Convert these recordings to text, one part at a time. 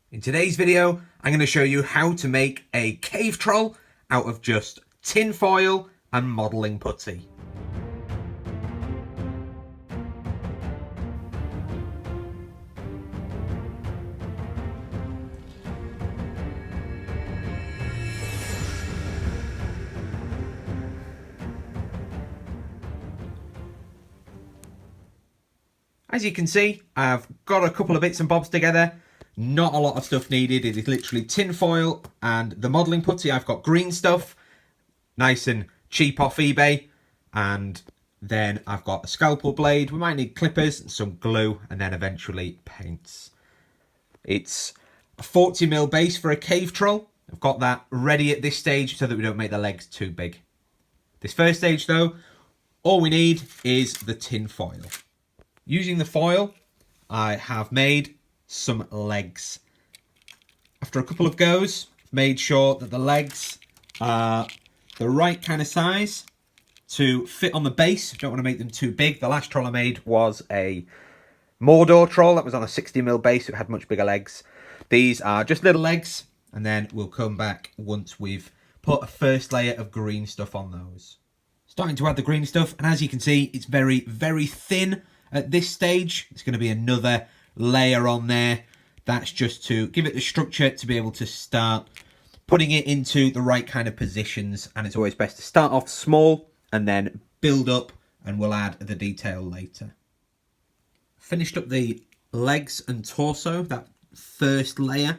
In today's video, I'm going to show you how to make a cave troll out of just tin foil and modelling putty. As you can see, I've got a couple of bits and bobs together. Not a lot of stuff needed. It is literally tin foil and the modelling putty. I've got green stuff, nice and cheap off eBay. And then I've got a scalpel blade. We might need clippers, some glue, and then eventually paints. It's a 40mm base for a cave troll. I've got that ready at this stage so that we don't make the legs too big. This first stage though, all we need is the tin foil. Using the foil, I have made some legs. After a couple of goes, made sure that the legs are the right kind of size to fit on the base. Don't want to make them too big. The last troll I made was a Mordor troll that was on a 60mm base. It had much bigger legs. These are just little legs, and then we'll come back once we've put a first layer of green stuff on those. Starting to add the green stuff, and as you can see, it's very, very thin at this stage. It's going to be another layer on there. That's just to give it the structure to be able to start putting it into the right kind of positions. And it's always best to start off small and then build up, and we'll add the detail later. Finished up the legs and torso, that first layer,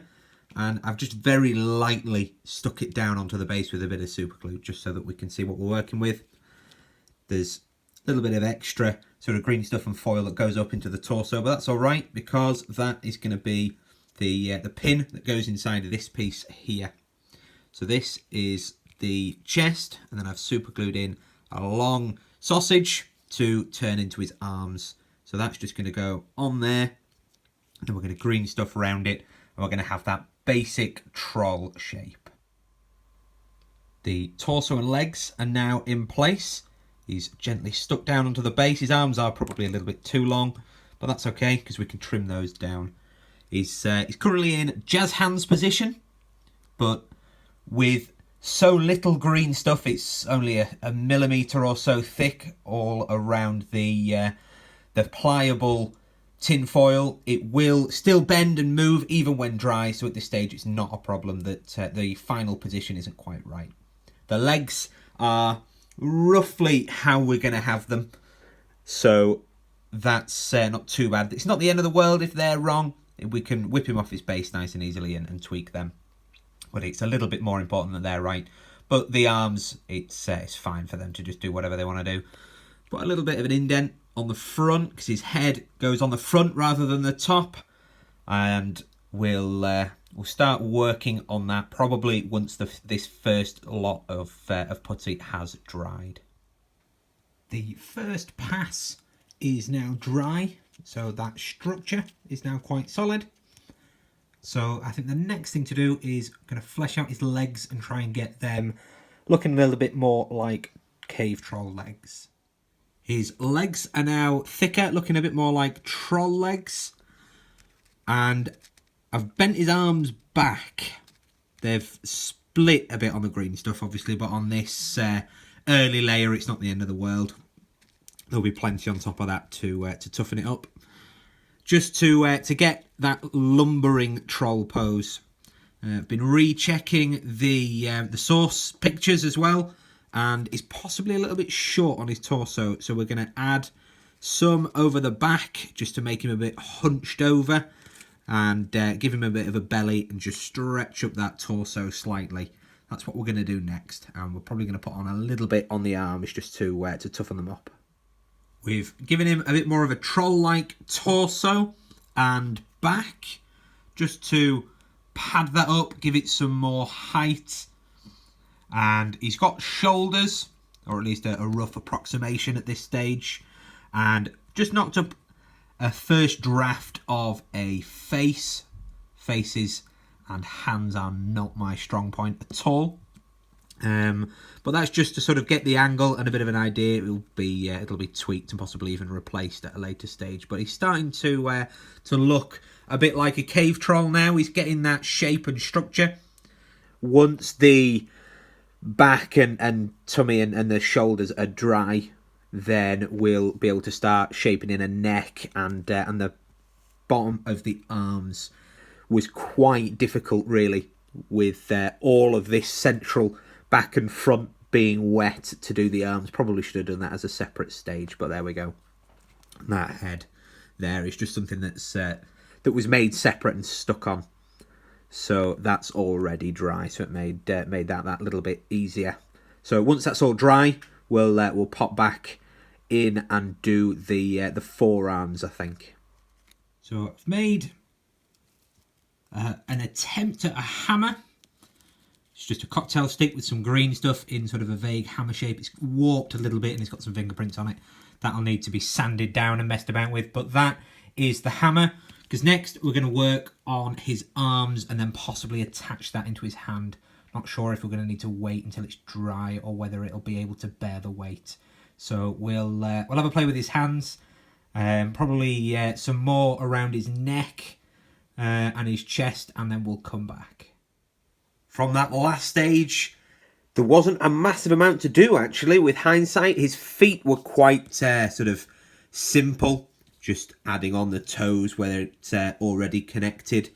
and I've just very lightly stuck it down onto the base with a bit of super glue just so that we can see what we're working with. There's a little bit of extra sort of green stuff and foil that goes up into the torso, but that's all right because that is going to be the pin that goes inside of this piece here. So this is the chest, and then I've super glued in a long sausage to turn into his arms. So that's just going to go on there, and then we're going to green stuff around it, and we're going to have that basic troll shape. The torso and legs are now in place. He's gently stuck down onto the base. His arms are probably a little bit too long, but that's okay because we can trim those down. He's currently in jazz hands position, but with so little green stuff, it's only a millimetre or so thick all around the pliable tin foil. It will still bend and move even when dry, so at this stage it's not a problem that the final position isn't quite right. The legs are roughly how we're going to have them, so that's not too bad. It's not the end of the world if they're wrong. We can whip him off his base nice and easily and tweak them, but it's a little bit more important that they're right. But the arms, it's fine for them to just do whatever they want to do. Put a little bit of an indent on the front because his head goes on the front rather than the top, and we'll start working on that probably once this first lot of putty has dried. The first pass is now dry, so that structure is now quite solid. So I think the next thing to do is going to flesh out his legs and try and get them looking a little bit more like cave troll legs. His legs are now thicker, looking a bit more like troll legs. And I've bent his arms back. They've split a bit on the green stuff, obviously, but on this early layer, it's not the end of the world. There'll be plenty on top of that to toughen it up. Just to get that lumbering troll pose. I've been rechecking the source pictures as well, and it's possibly a little bit short on his torso, so we're going to add some over the back just to make him a bit hunched over, and give him a bit of a belly and just stretch up that torso slightly. That's what we're going to do next, and we're probably going to put on a little bit on the arms just to toughen them up. We've given him a bit more of a troll-like torso and back just to pad that up, give it some more height. And he's got shoulders, or at least a rough approximation at this stage, and just knocked up a first draft of a face. Faces and hands are not my strong point at all. But that's just to sort of get the angle and a bit of an idea. It'll be tweaked and possibly even replaced at a later stage. But he's starting to look a bit like a cave troll now. He's getting that shape and structure. Once the back and tummy and the shoulders are dry, then we'll be able to start shaping in a neck, and the bottom of the arms was quite difficult, really, with all of this central back and front being wet to do the arms. Probably should have done that as a separate stage, but there we go. That head there is just something that was made separate and stuck on. So that's already dry, so it made that little bit easier. So once that's all dry, we'll pop back in and do the forearms, I think. So I've made an attempt at a hammer. It's just a cocktail stick with some green stuff in sort of a vague hammer shape. It's warped a little bit and it's got some fingerprints on it. That'll need to be sanded down and messed about with, but that is the hammer. Because next we're going to work on his arms and then possibly attach that into his hand. Not sure if we're going to need to wait until it's dry or whether it'll be able to bear the weight. So we'll have a play with his hands. Probably some more around his neck and his chest, and then we'll come back. From that last stage, there wasn't a massive amount to do, actually. With hindsight, his feet were quite sort of simple. Just adding on the toes where it's already connected.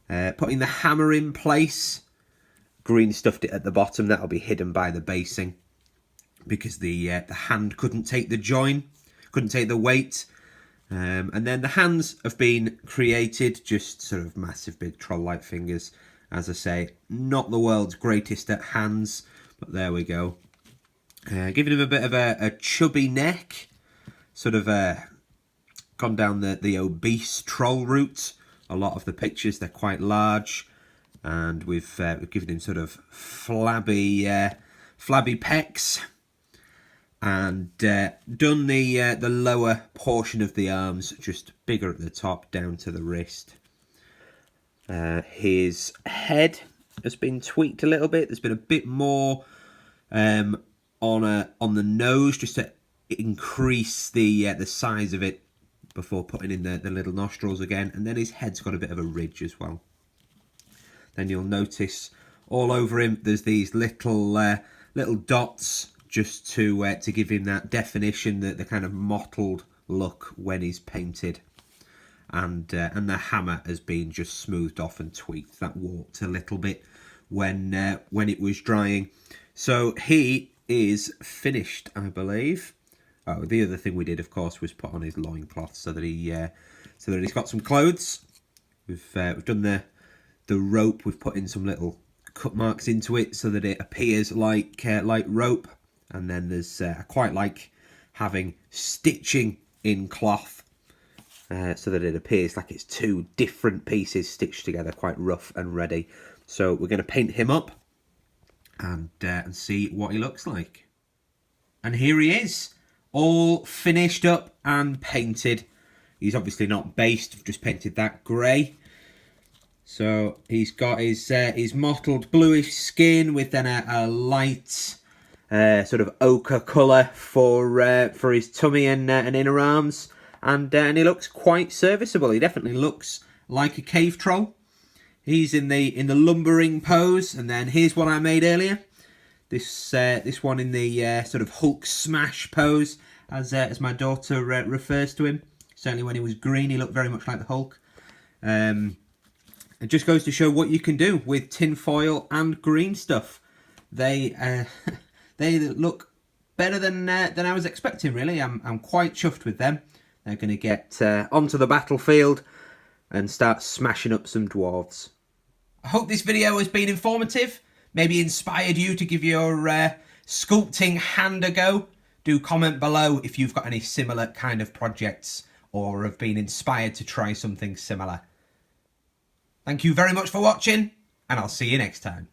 Putting the hammer in place. Green stuffed it at the bottom. That'll be hidden by the basing. Because the hand couldn't take the join. Couldn't take the weight. And then the hands have been created. Just sort of massive big troll-like fingers. As I say, not the world's greatest at hands. But there we go. Giving him a bit of a chubby neck. Sort of gone down the obese troll route. A lot of the pictures, they're quite large, and we've given him sort of flabby pecs, and done the lower portion of the arms just bigger at the top down to the wrist. His head has been tweaked a little bit. There's been a bit more on the nose just to increase the size of it, before putting in the little nostrils again. And then his head's got a bit of a ridge as well. Then you'll notice all over him there's these little dots just to give him that definition, the kind of mottled look when he's painted. And the hammer has been just smoothed off and tweaked. That warped a little bit when it was drying. So he is finished, I believe. Oh, the other thing we did, of course, was put on his loincloth so that he's got some clothes. We've done the rope. We've put in some little cut marks into it so that it appears like rope. And then there's I quite like having stitching in cloth so that it appears like it's two different pieces stitched together, quite rough and ready. So we're going to paint him up and see what he looks like. And here he is, all finished up and painted. He's obviously not based, I've just painted that grey. So he's got his mottled bluish skin with then a light sort of ochre colour for his tummy and inner arms. And he looks quite serviceable. He definitely looks like a cave troll. He's in the lumbering pose, and then here's one I made earlier. This one in the sort of Hulk smash pose, as my daughter refers to him. Certainly when he was green, he looked very much like the Hulk. It just goes to show what you can do with tin foil and green stuff. They they look better than I was expecting, really. I'm quite chuffed with them. They're going to get onto the battlefield and start smashing up some dwarves. I hope this video has been informative. Maybe inspired you to give your sculpting hand a go. Do comment below if you've got any similar kind of projects or have been inspired to try something similar. Thank you very much for watching, and I'll see you next time.